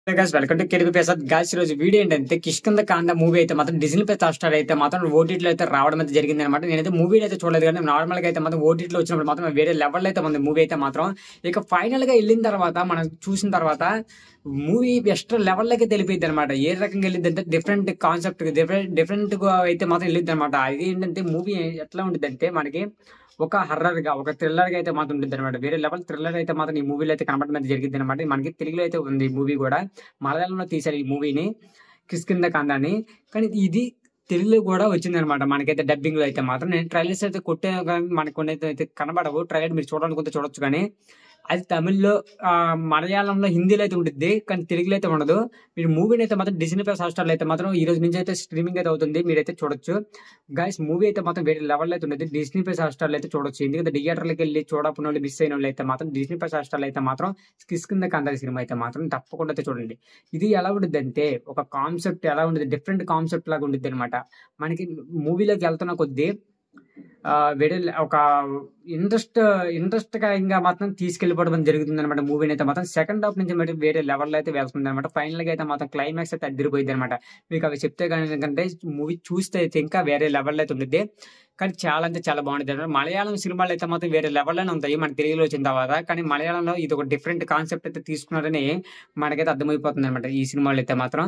Guys welcome to KDP Prasad guys. ఈ రోజు video ఏంటంటే కిష్కింద కాండ మూవీ అయితే మాత్రం డిజ్నీ ప్లస్ హాట్‌స్టార్ అయితే మాత్రం ఓటీటీలో అయితే రావడం అయితే జరిగింది అనమాట. నేనైతే మూవీని అయితే చూడలేదు, కానీ నార్మల్ గా అయితే మాత్రం ఓటీటీలో వచ్చినప్పుడు మాత్రం వేరే లెవెల్ అయితే ఉంది మూవీ అయితే మాత్రం. ఇక ఫైనల్ గా వెళ్ళిన తర్వాత మనం చూసిన తర్వాత మూవీ ఎక్స్ట్రా లెవెల్ అయితే తెలిపిద్ది అనమాట. ఏ రకంగా వెళ్ళింది అంటే డిఫరెంట్ కాన్సెప్ట్ డిఫరెంట్ గా అయితే మాత్రం వెళ్ళిద్ది అనమాట. అది ఏంటంటే మూవీ ఎట్లా ఉంటుంది అంటే మనకి ఒక హర్రర్ గా ఒక థ్రిల్లర్ గా అయితే మాత్రం ఉంటుంది అనమాట. వేరే లెవెల్ థ్రిల్లర్ అయితే మాత్రం ఈ మూవీలో అయితే కనబడడం అయితే జరిగింది అనమాట. మనకి తెలుగులో అయితే ఉంది ఈ మూవీ కూడా, మలయాళంలో తీశారు ఈ మూవీని కిష్కింద కాండాని. కానీ ఇది తెలుగులో కూడా వచ్చింది అనమాట మనకైతే డబ్బింగ్ లో అయితే మాత్రం. నేను ట్రైలర్స్ అయితే కొట్టే మనకు కొన్ని అయితే కనబడవు, ట్రైలర్ మీరు చూడాలనుకుంటే చూడొచ్చు. కానీ అది తమిళ్లో, మలయాళంలో, హిందీలో అయితే ఉంటుంది, కానీ తెలుగులో అయితే ఉండదు. మీరు మూవీని అయితే మాత్రం డిజ్నీ ప్లస్ హాట్‌స్టార్లో అయితే మాత్రం ఈ రోజు నుంచి అయితే స్ట్రీమింగ్ అయితే అవుతుంది, మీరైతే చూడొచ్చు గైస్. మూవీ అయితే మాత్రం వేరే లెవెల్ అయితే ఉంటుంది, డిజ్నీ ప్లస్ హాట్‌స్టార్లో అయితే చూడొచ్చు. ఎందుకంటే థియేటర్లకు వెళ్ళి చూడకపోయిన వాళ్ళు, మిస్ అయిన వాళ్ళు అయితే మాత్రం డిజ్నీ ప్లస్ హాట్‌స్టార్లో అయితే మాత్రం కిష్కింద కాండ సినిమా అయితే మాత్రం తప్పకుండా అయితే చూడండి. ఇది ఎలా ఉంటుంది అంటే ఒక కాన్సెప్ట్ ఎలా ఉంటుంది, డిఫరెంట్ కాన్సెప్ట్ లాగా ఉంటుంది అనమాట. మనకి మూవీలోకి వెళ్తున్న కొద్దీ వేరే ఒక ఇంట్రెస్ట్‌గా మాత్రం తీసుకెళ్ళిపోవడం జరుగుతుంది అనమాట. మూవీని అయితే మాత్రం సెకండ్ హాఫ్ నుంచి మరి వేరే లెవెల్‌లో అయితే వెళ్తుంది అనమాట. ఫైనల్‌గా అయితే మాత్రం క్లైమాక్స్ అయితే అదిరిపోయిద్ది అనమాట. మీకు అవి చెప్తే గాని ఎందుకంటే మూవీ చూస్తే అయితే ఇంకా వేరే లెవెల్‌లో అయితే ఉండిద్ది. కానీ చాలా అంటే చాలా బాగుండిద్ది అనమాట. మలయాళం సినిమాలు అయితే మాత్రం వేరే లెవెల్‌లోనే ఉంటాయి మన తెలుగులో వచ్చిన తర్వాత. కానీ మలయాళంలో ఇది ఒక డిఫరెంట్ కాన్సెప్ట్ అయితే తీసుకున్నారని మనకైతే అర్థమైపోతుంది అనమాట ఈ సినిమాలో అయితే మాత్రం.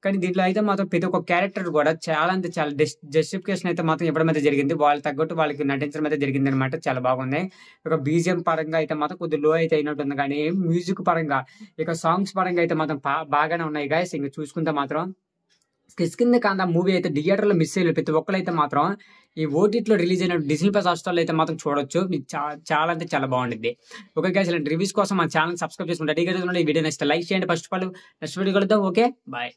కానీ దీంట్లో అయితే మాత్రం ప్రతి ఒక్క క్యారెక్టర్ కూడా చాలా అంటే చాలా జస్టిఫికేషన్ అయితే మాత్రం ఇవ్వడం అయితే జరిగింది. వాళ్ళు తగ్గట్టు వాళ్ళకి నటించడం అయితే జరిగింది అనమాట. చాలా బాగుంది. ఇక బీజిఎం పరంగా అయితే మాత్రం కొద్దిగా లో అయితే అయినట్టుంది, కానీ మ్యూజిక్ పరంగా ఇక సాంగ్స్ పరంగా అయితే మాత్రం బాగానే ఉన్నాయి గైస్. ఇంక చూసుకుంటే మాత్రం కిష్కింద కాండ మూవీ అయితే థియేటర్లో మిస్ అయ్యే ప్రతి ఒక్కరైతే మాత్రం ఈ ఓటీటీలో రిలీజ్ అయిన డిజ్నీ ప్లస్ హాట్‌స్టార్లో అయితే మాత్రం చూడొచ్చు. మీకు చాలా అంటే చాలా బాగుండిద్ది. ఓకే గైస్, ఇలాంటి రివ్యూస్ కోసం మన ఛానల్ సబ్స్క్రైబ్ చేసుకుంటే రెడీగా ఈ వీడియో నెక్స్ట్ లైక్ చేయండి. First of all next video కలుద్దాం. Okay bye.